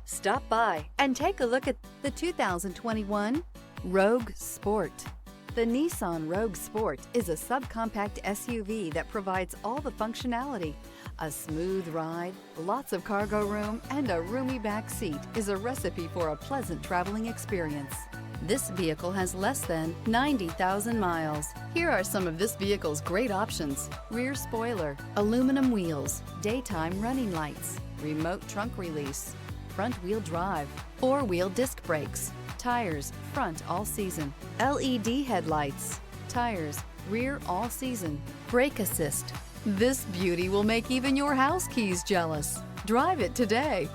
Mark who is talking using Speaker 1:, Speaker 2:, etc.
Speaker 1: Stop by and take a look at the 2021 Rogue Sport. The Nissan Rogue Sport is a subcompact SUV that provides all the functionality. A smooth ride, lots of cargo room, and a roomy back seat is a recipe for a pleasant traveling experience. This vehicle has less than 90,000 miles. Here are some of this vehicle's great options: rear spoiler, aluminum wheels, daytime running lights, remote trunk release, front-wheel drive, four-wheel disc brakes, tires, front all-season, LED headlights, tires, rear all-season, brake assist. This beauty will make even your house keys jealous. Drive it today.